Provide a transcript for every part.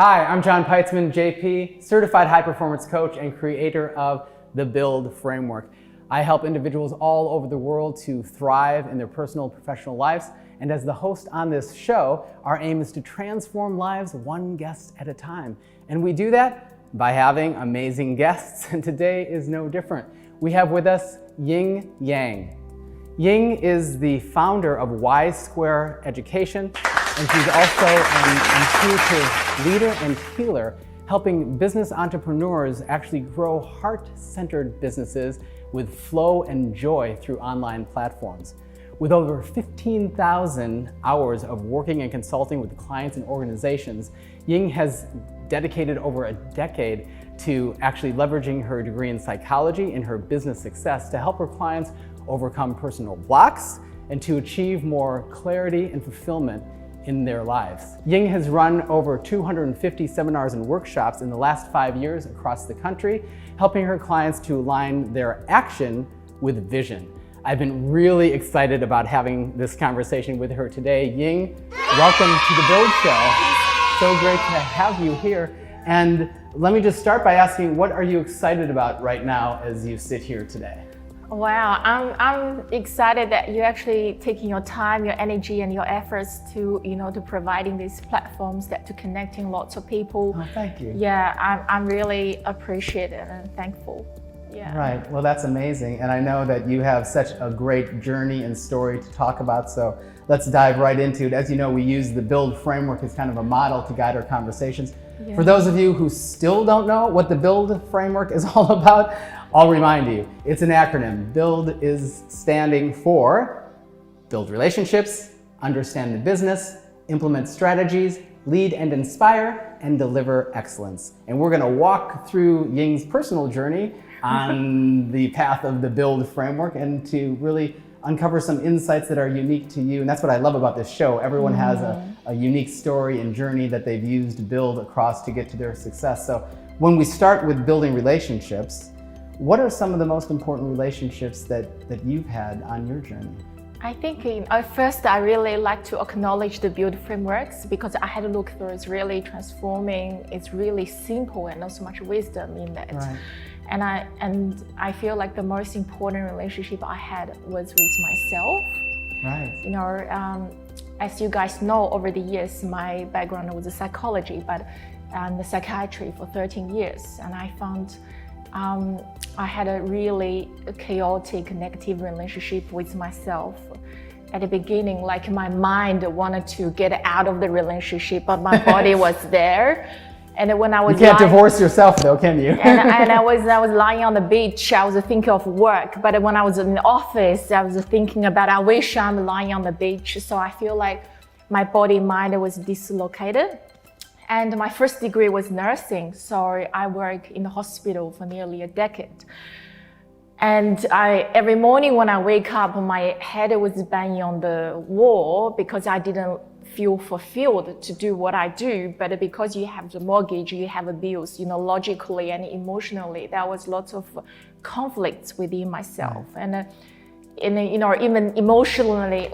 Hi, I'm John Peitzman, JP, certified high performance coach and creator of the Build Framework. I help individuals all over the world to thrive in their personal and professional lives. And as the host on this show, our aim is to transform lives one guest at a time. And we do that by having amazing guests, and today is no different. We have with us Ying Yang. Ying is the founder of YSquare Education, and she's also an intuitive leader and healer, helping business entrepreneurs actually grow heart-centered businesses with flow and joy through online platforms. With over 15,000 hours of working and consulting with clients and organizations, Ying has dedicated over a decade to actually leveraging her degree in psychology and her business success to help her clients overcome personal blocks and to achieve more clarity and fulfillment in their lives. Ying has run over 250 seminars and workshops in the last 5 years across the country, helping her clients to align their action with vision. I've been really excited about having this conversation with her today. Ying, welcome to the Build Show. So great to have you here. And let me just start by asking, what are you excited about right now as you sit here today? Wow, I'm excited that you're actually taking your time, your energy, and your efforts to to providing these platforms to connecting lots of people. Oh, thank you. Yeah, I'm really appreciative and thankful. Yeah. Right. Well, that's amazing, and I know that you have such a great journey and story to talk about. So let's dive right into it. As you know, we use the Build framework as kind of a model to guide our conversations. Yeah. For those of you who still don't know what the Build framework is all about, I'll remind you, it's an acronym. Build is standing for build relationships, understand the business, implement strategies, lead and inspire, and deliver excellence. And we're gonna walk through Ying's personal journey on the path of the Build framework and to really uncover some insights that are unique to you. And that's what I love about this show. Everyone has a unique story and journey that they've used Build across to get to their success. So when we start with building relationships, what are some of the most important relationships that you've had on your journey? I think first I really like to acknowledge the Build frameworks because I had to look through. It's really transforming. It's really simple and not so much wisdom in that. Right. And I feel like the most important relationship I had was with myself. Right. As you guys know, over the years, my background was psychology, but the psychiatry for 13 years, and I found I had a really chaotic, negative relationship with myself. At the beginning, like my mind wanted to get out of the relationship, but my body was there. And when I was You can't divorce yourself though, can you? and I was lying on the beach, I was thinking of work. But when I was in the office, I was thinking about, I wish I'm lying on the beach. So I feel like my body and mind was dislocated. And my first degree was nursing, so I worked in the hospital for nearly a decade. And every morning when I wake up, my head was banging on the wall because I didn't feel fulfilled to do what I do. But because you have the mortgage, you have bills, logically and emotionally, there was lots of conflicts within myself. And even emotionally,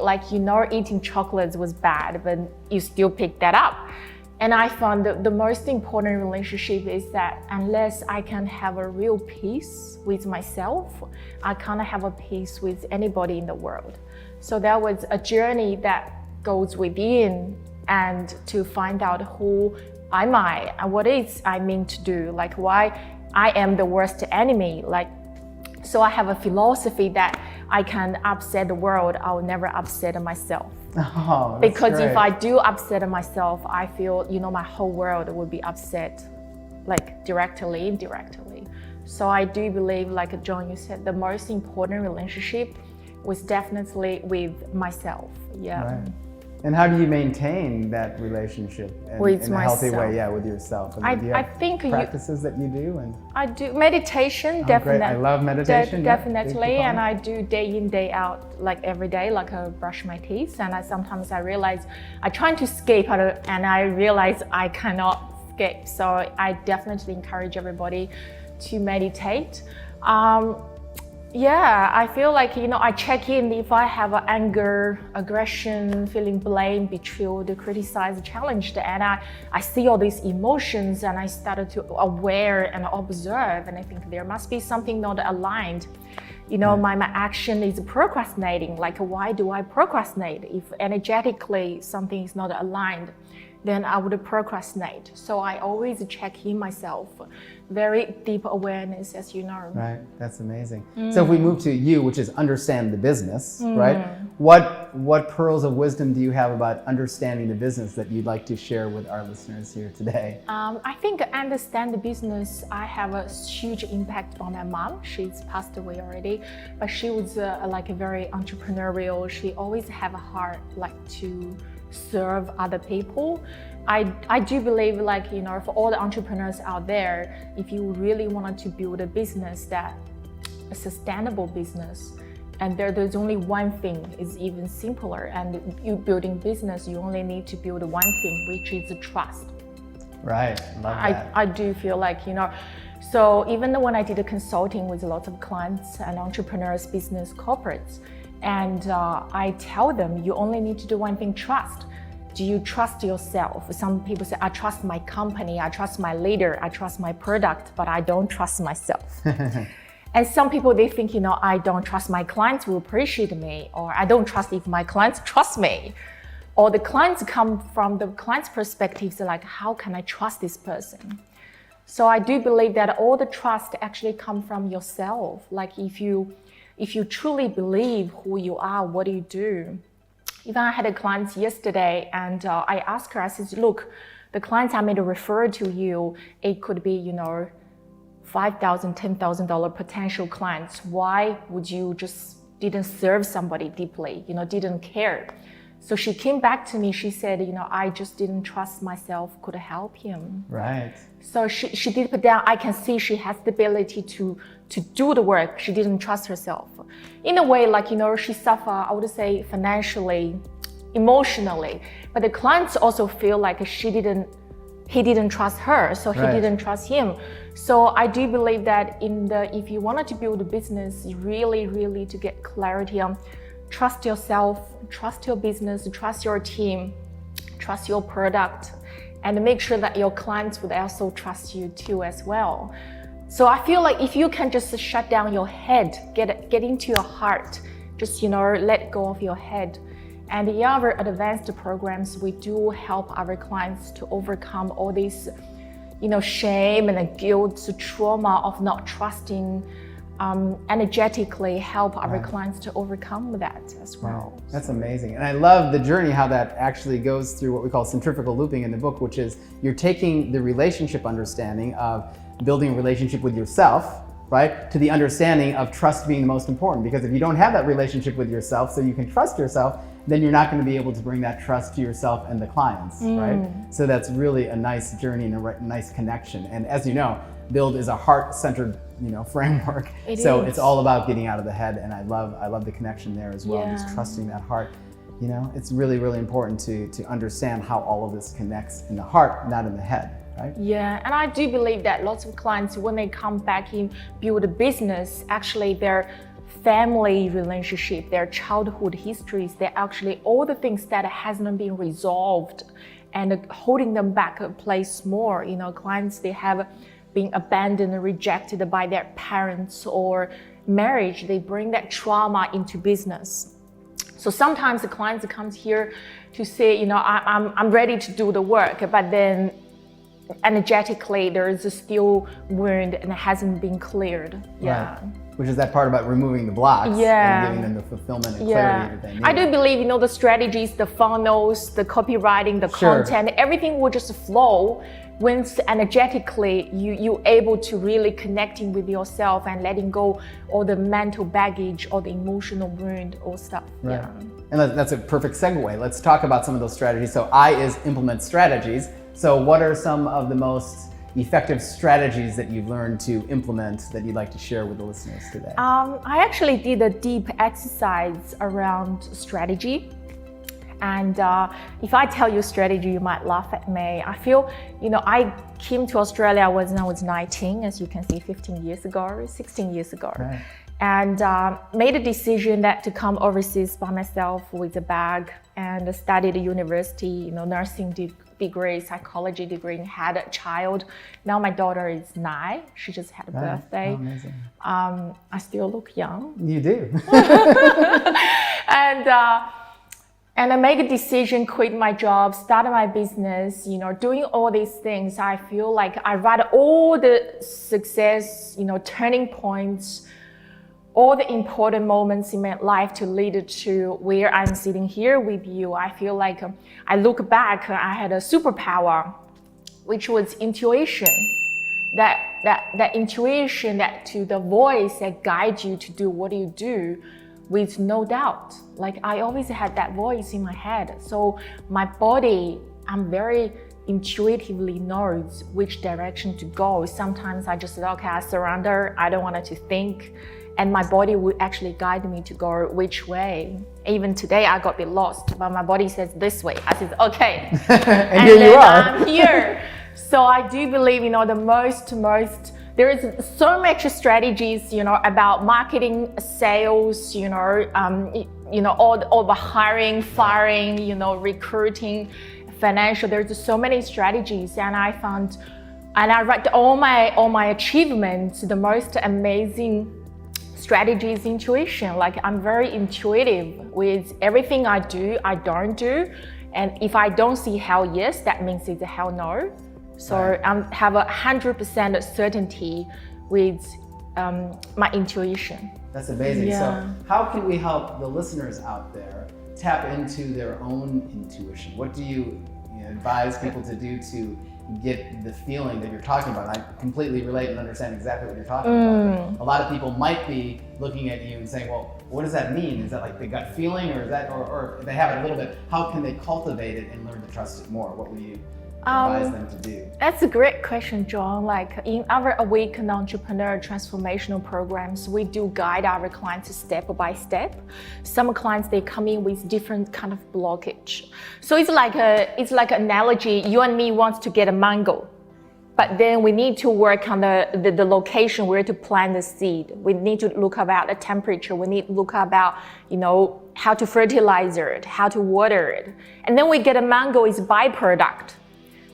eating chocolates was bad, but you still pick that up. And I found that the most important relationship is that unless I can have a real peace with myself, I can't have a peace with anybody in the world. So that was a journey that goes within and to find out who am I and what is I mean to do, why I am the worst enemy. So I have a philosophy that I can upset the world, I'll never upset myself. Oh, because great. if I do upset myself, I feel, my whole world would be upset, directly, indirectly. So I do believe, like John, you said, the most important relationship was definitely with myself. Yeah. Right. And how do you maintain that relationship in a healthy way? Yeah, with yourself. Do you have practices that you do? And I do meditation, definitely. Great. I love meditation. Definitely, and I do day in, day out, every day, I brush my teeth. And sometimes I realize I try to escape, and I realize I cannot escape. So I definitely encourage everybody to meditate. Yeah, I feel like, I check in if I have anger, aggression, feeling blamed, betrayed, criticized, challenged, and I see all these emotions and I started to aware and observe, and I think there must be something not aligned. My action is procrastinating. Like, why do I procrastinate? If energetically something is not aligned, then I would procrastinate. So I always check in myself. Very deep awareness, as you know. Right, that's amazing. So if we move to you, which is understand the business, right? What pearls of wisdom do you have about understanding the business that you'd like to share with our listeners here today? I think understand the business, I have a huge impact on my mom. She's passed away already, but she was like a very entrepreneurial. She always have a heart like to serve other people. I do believe, like, for all the entrepreneurs out there, if you really wanted to build a business a sustainable business, and there's only one thing, is even simpler. And you building business, you only need to build one thing, which is trust. Right, love that. I do feel like, so even when I did a consulting with lots of clients and entrepreneurs, business, corporates, and I tell them, you only need to do one thing, trust. Do you trust yourself? Some people say, I trust my company, I trust my leader, I trust my product, but I don't trust myself. And some people, they think, I don't trust my clients will appreciate me, or I don't trust if my clients trust me. Or the clients come from the client's perspective, so like, how can I trust this person? So I do believe that all the trust actually come from yourself. Like if you truly believe who you are, what do you do? Even I had a client yesterday, and I asked her, I said, look, the clients I made a refer to you, it could be, $5,000, $10,000 potential clients. Why would you just didn't serve somebody deeply, didn't care? So she came back to me, she said, I just didn't trust myself could help him. Right. So she did put down, I can see she has the ability to do the work. She didn't trust herself. In a way, like, she suffer, I would say, financially, emotionally, but the clients also feel like he didn't trust her, so he didn't trust him. So I do believe that if you wanted to build a business, you really to get clarity on trust yourself, trust your business, trust your team, trust your product, and make sure that your clients would also trust you too as well. So I feel like if you can just shut down your head, get into your heart, just let go of your head. And in our advanced programs, we do help our clients to overcome all these, shame and guilt, trauma of not trusting. Energetically help our clients to overcome that as well. Right. That's amazing. And I love the journey, how that actually goes through what we call centrifugal looping in the book, which is you're taking the relationship understanding of building a relationship with yourself, right, to the understanding of trust being the most important. Because if you don't have that relationship with yourself, so you can trust yourself, then you're not going to be able to bring that trust to yourself and the clients, right? So that's really a nice journey and a nice connection. And as you know, Build is a heart-centered, framework. It's all about getting out of the head, and I love the connection there as well. Just trusting that heart. It's really important to understand how all of this connects in the heart, not in the head, right? Yeah, and I do believe that lots of clients, when they come back in build a business, actually their family relationship, their childhood histories, they're actually all the things that hasn't been resolved and holding them back a place more. Clients, they have been abandoned and rejected by their parents or marriage. They bring that trauma into business. So sometimes the clients comes here to say, I'm ready to do the work, but then energetically there is a still wound and it hasn't been cleared. Yeah. Right. Which is that part about removing the blocks and giving them the fulfillment and clarity that they need. I do believe, the strategies, the funnels, the copywriting, the content, everything will just flow when energetically you're able to really connecting with yourself and letting go all the mental baggage or the emotional wound or stuff. Right. Yeah. And that's a perfect segue. Let's talk about some of those strategies. So I is implement strategies. So what are some of the most effective strategies that you've learned to implement that you'd like to share with the listeners today? I actually did a deep exercise around strategy. And if I tell you strategy, you might laugh at me. I feel, I came to Australia when I was 19, as you can see, 15 years ago, 16 years ago. Right. and made a decision that to come overseas by myself with a bag and studied at university, nursing degree, psychology degree, and had a child. Now my daughter is 9. She just had a birthday. Oh, amazing. I still look young. You do. And I make a decision, quit my job, started my business, doing all these things. I feel like I write all the success, turning points, all the important moments in my life to lead to where I'm sitting here with you. I feel like I look back, I had a superpower, which was intuition. That intuition, that to the voice that guides you to do what you do with no doubt. Like I always had that voice in my head. So my body, I'm very intuitively knows which direction to go. Sometimes I just said, okay, I surrender. I don't want it to think. And my body would actually guide me to go which way. Even today, I got a bit lost, but my body says this way. I said, okay. and here you are. I'm here. So I do believe, there is so much strategies, about marketing, sales, all the hiring, firing, recruiting, financial. There's so many strategies, and I found, and I write all my achievements. The most amazing strategy is intuition. Like I'm very intuitive with everything I do, I don't do, and if I don't see hell yes, that means it's a hell no. So I have 100% certainty with my intuition. That's amazing. Yeah. So how can we help the listeners out there tap into their own intuition? What do you advise people to do to get the feeling that you're talking about? I completely relate and understand exactly what you're talking about. But a lot of people might be looking at you and saying, well, what does that mean? Is that like the gut feeling, or is that, or they have it a little bit? How can they cultivate it and learn to trust it more? What would you advise them to do? That's a great question, John. Like in our Awakened Entrepreneur transformational programs, we do guide our clients step by step. Some clients, they come in with different kind of blockage. So it's like an analogy. You and me wants to get a mango, but then we need to work on the location where to plant the seed. We need to look about the temperature. We need to look about, how to fertilize it, how to water it. And then we get a mango is a byproduct.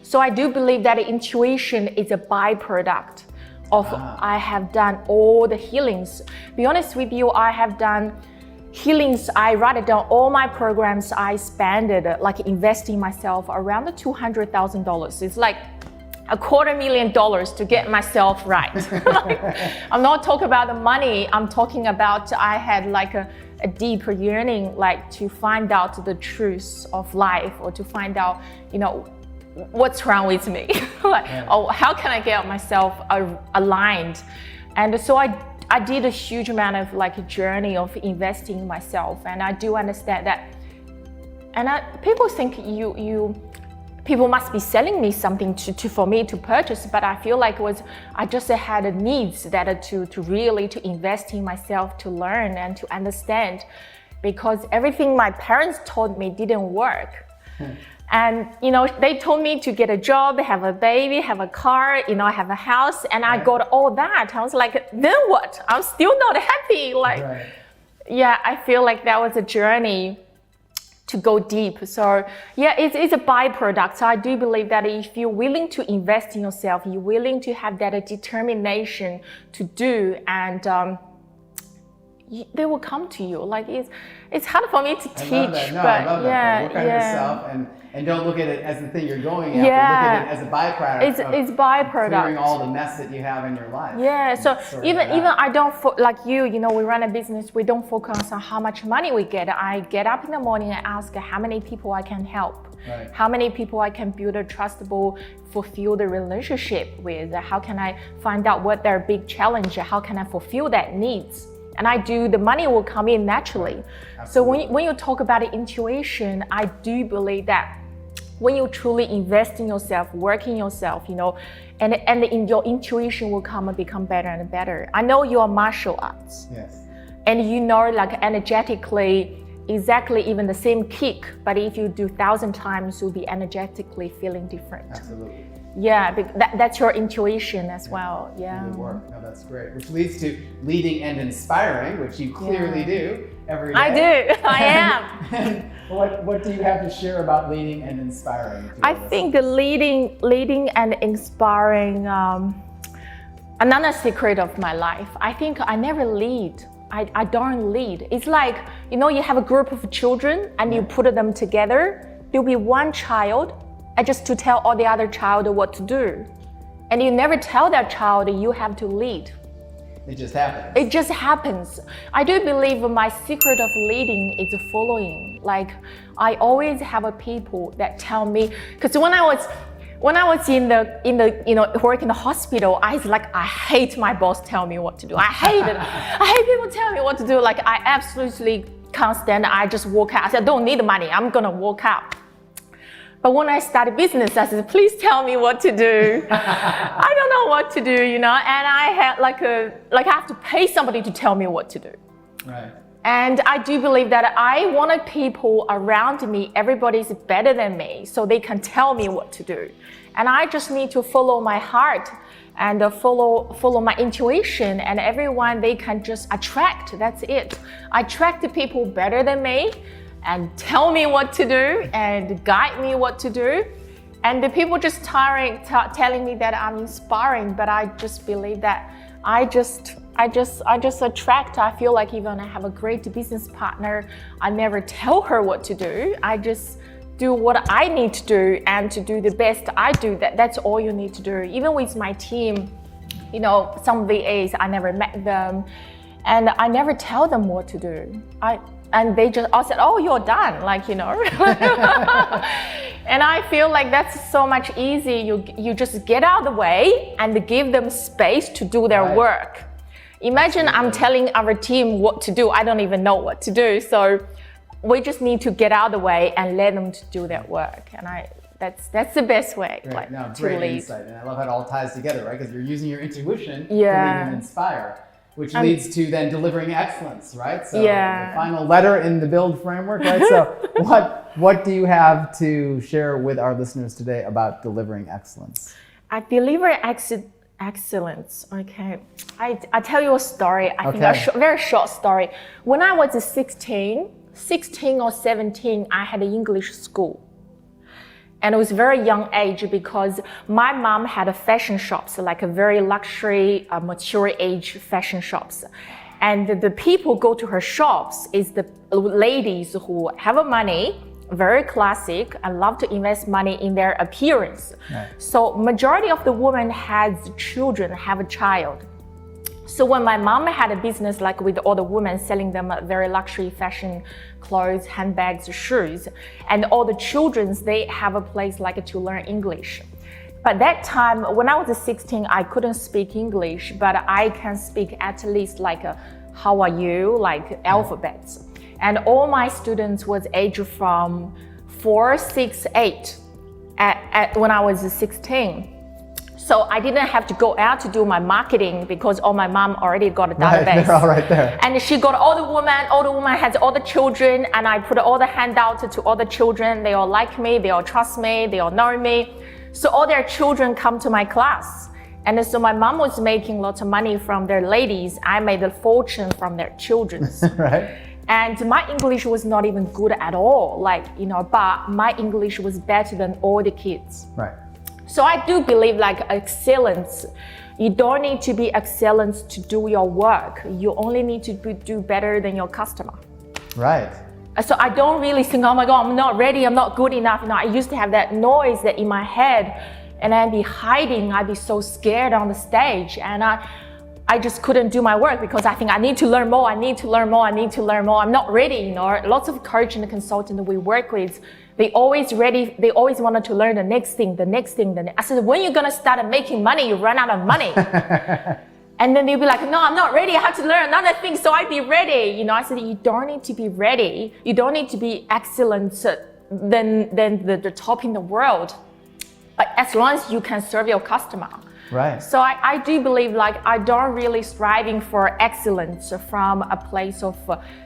So I do believe that intuition is a byproduct of I have done all the healings. Be honest with you, I have done healings. I write down all my programs. I spent like investing myself around the $200,000. It's like $250,000 to get myself right. I'm not talking about the money. I'm talking about I had like a deeper yearning, like to find out the truth of life, or to find out, what's wrong with me? How can I get myself aligned? And so I did a huge amount of like a journey of investing in myself, and I do understand that. And people think people must be selling me something for me to purchase, but I feel like I just had a needs that to really to invest in myself, to learn and to understand, because everything my parents told me didn't work. And, they told me to get a job, have a baby, have a car, have a house, and I got all that. I was like, then what? I'm still not happy. Yeah, I feel like that was a journey to go deep. So yeah, it's a byproduct. So I do believe that if you're willing to invest in yourself, you're willing to have that determination to do, and they will come to you. Like it's hard for me to teach, I love that. No, but I love that. yeah, Work on yourself and don't look at it as the thing you're going after. Yeah. Look at it as a byproduct. It's byproduct. Clearing all the mess that you have in your life. Yeah. So even I don't like you. We run a business. We don't focus on how much money we get. I get up in the morning and ask how many people I can help. Right. How many people I can build a trustable, fulfill the relationship with. How can I find out what their big challenge? How can I fulfill that needs? And the money will come in naturally. Right. So when you talk about intuition, I do believe that when you truly invest in yourself, work in yourself, and in your intuition will come and become better and better. I know you are martial arts. Yes. And like energetically, exactly even the same kick, but if you do 1,000 times, you'll be energetically feeling different. Absolutely. That's your intuition as well. Yeah. Good work. No, that's great. Which leads to leading and inspiring, which you clearly do every day. I do. I am. What do you have to share about leading and inspiring? I think leading and inspiring, another secret of my life. I think I never lead. I don't lead. It's like, you have a group of children and you put them together. There'll be one child and just to tell all the other child what to do. And you never tell that child you have to lead. It just happens. It just happens. I do believe my secret of leading is following. Like, I always have a people that tell me, because when I was in the work in the hospital, I was like, I hate my boss tell me what to do. I hate it. I hate people tell me what to do. Like, I absolutely can't stand it. I just walk out. I said, I don't need the money. I'm gonna walk out. But when I started business, I said, please tell me what to do. I don't know what to do, and I had I have to pay somebody to tell me what to do. Right. And I do believe that I wanted people around me, everybody's better than me, so they can tell me what to do. And I just need to follow my heart and follow my intuition, and everyone, they can just attract, that's it. I attract the people better than me, and tell me what to do and guide me what to do. And the people just telling me that I'm inspiring, but I just believe that I just attract. I feel like even I have a great business partner, I never tell her what to do. I just do what I need to do and to do the best I do. That's all you need to do. Even with my team, some VAs, I never met them and I never tell them what to do. And they just all said, oh, you're done, And I feel like that's so much easier. You just get out of the way and give them space to do their work. Imagine I'm telling our team what to do. I don't even know what to do. So we just need to get out of the way and let them to do their work. And that's the best way to great lead. Insight. And I love how it all ties together, right? Because you're using your intuition to lead and inspire. Which leads to then delivering excellence, right? So the final letter in the build framework, right? So what do you have to share with our listeners today about delivering excellence? I deliver excellence, okay. I tell you a story, I think a very short story. When I was 16 or 17, I had an English school. And it was a very young age because my mom had a fashion shops, like a very luxury, mature age fashion shops. And the people go to her shops is the ladies who have money, very classic, and love to invest money in their appearance. Right. So majority of the women has children, have a child. So when my mom had a business like with all the women selling them very luxury fashion clothes, handbags, shoes, and all the children, they have a place like to learn English. But that time, when I was 16, I couldn't speak English, but I can speak at least like how are you, like alphabets. And all my students was aged from 4, 6, 8 when I was 16. So I didn't have to go out to do my marketing because all my mom already got a database. Right, they're all right there. And she got all the woman has all the children, and I put all the handouts to all the children. They all like me, they all trust me, they all know me. So all their children come to my class. And so my mom was making lots of money from their ladies. I made a fortune from their children. Right. And my English was not even good at all, but my English was better than all the kids. Right. So I do believe excellence, you don't need to be excellent to do your work. You only need to do better than your customer. Right. So I don't really think, oh my God, I'm not ready, I'm not good enough. I used to have that noise that in my head and I'd be hiding, I'd be so scared on the stage. And I just couldn't do my work because I think I need to learn more, I need to learn more, I need to learn more. I'm not ready, Lots of coach and consultant that we work with, they always wanted to learn the next thing. I said, when you're gonna start making money, you run out of money. And then they'll be like, no, I'm not ready, I have to learn another thing, so I'd be ready. I said, you don't need to be ready. You don't need to be excellent than the top in the world. But as long as you can serve your customer. Right. So I do believe I don't really striving for excellence from a place of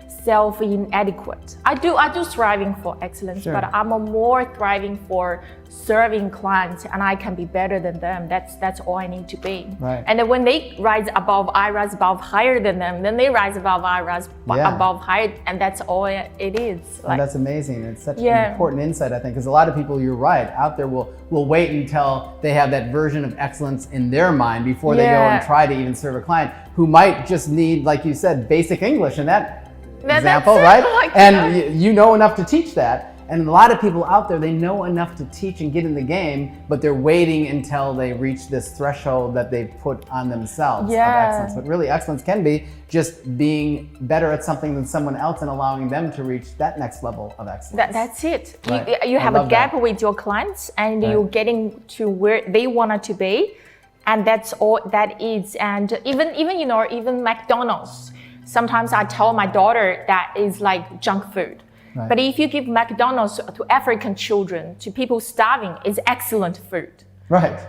self-inadequate. I do striving for excellence, Sure. but I'm a more thriving for serving clients, and I can be better than them. That's all I need to be. Right. And then when they rise above, I rise above higher than them. Then they rise above, I rise above higher, and that's all it is. And that's amazing. It's such an important insight, I think, because a lot of people, you're right, out there will wait until they have that version of excellence in their mind before they go and try to even serve a client who might just need, like you said, basic English in that example, right? Like, and you know enough to teach that. And a lot of people out there, they know enough to teach and get in the game, but they're waiting until they reach this threshold that they've put on themselves of excellence. But really, excellence can be just being better at something than someone else and allowing them to reach that next level of excellence. That's it. Right. You have a gap with your clients, and you're getting to where they wanted to be, and that's all that is. And even McDonald's. Sometimes I tell my daughter that is like junk food. Right. But if you give McDonald's to African children, to people starving, it's excellent food. Right.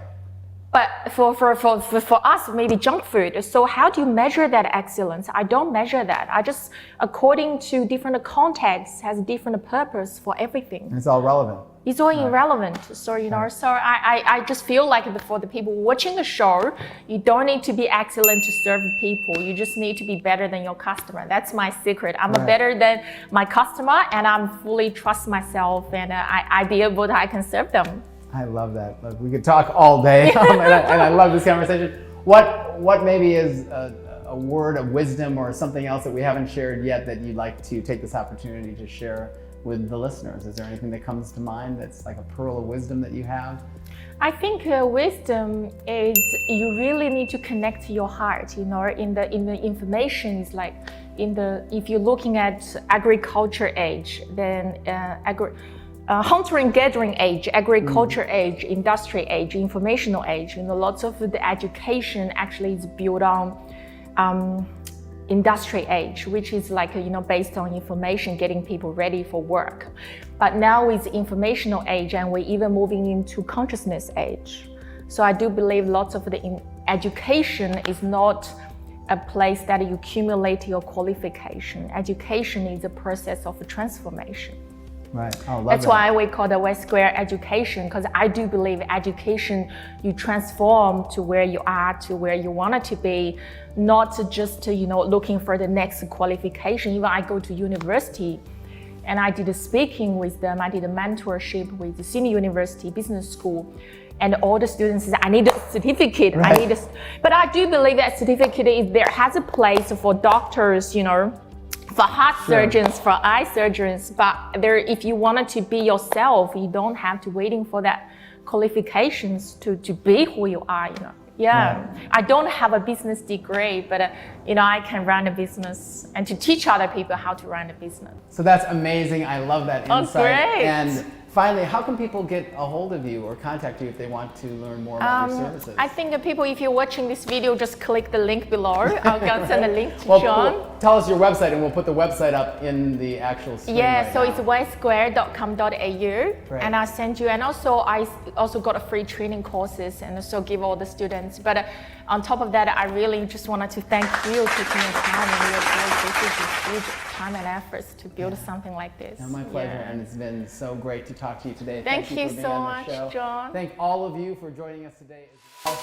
But for us, maybe junk food. So how do you measure that excellence? I don't measure that. I just, according to different contexts, has different purpose for everything. It's all relevant. It's all irrelevant. So, so I just feel like for the people watching the show, you don't need to be excellent to serve people. You just need to be better than your customer. That's my secret. I'm better than my customer, and I'm fully trust myself, and I be able to, I can serve them. I love that. Look, we could talk all day, and I love this conversation. What maybe is a word of wisdom or something else that we haven't shared yet that you'd like to take this opportunity to share with the listeners? Is there anything that comes to mind that's like a pearl of wisdom that you have? I think wisdom is you really need to connect to your heart. In the information, is like if you're looking at agriculture age, then hunter and gathering age, agriculture age, industry age, informational age. Lots of the education actually is built on industry age, which is like based on information, getting people ready for work. But now it's informational age, and we're even moving into consciousness age. So I do believe lots of the education is not a place that you accumulate your qualification. Education is a process of transformation. Right. Oh, love That's that. why we call the YSquare education, because I do believe education, you transform to where you are, to where you want it to be, not just looking for the next qualification. Even I go to university, and I did a speaking with them. I did a mentorship with the senior university business school, and all the students said, I need a certificate. Right. But I do believe that certificate has a place for doctors, for heart surgeons, for eye surgeons, but if you wanted to be yourself, you don't have to waiting for that qualifications to be who you are. Right. I don't have a business degree, but I can run a business and to teach other people how to run a business. So that's amazing. I love that insight. Great. And finally, how can people get a hold of you or contact you if they want to learn more about your services? I think the people, if you're watching this video, just click the link below. I'll go send the link to John. Tell us your website, and we'll put the website up in the actual screen. So it's ysquare.com.au, and I'll send you. And also, I also got a free training courses, and also give all the students. But on top of that, I really just wanted to thank you for taking your time. And this is a huge time and efforts to build something like this. My pleasure, and it's been so great to talk to you today. Thank you for being so on the much, show. John. Thank all of you for joining us today as well.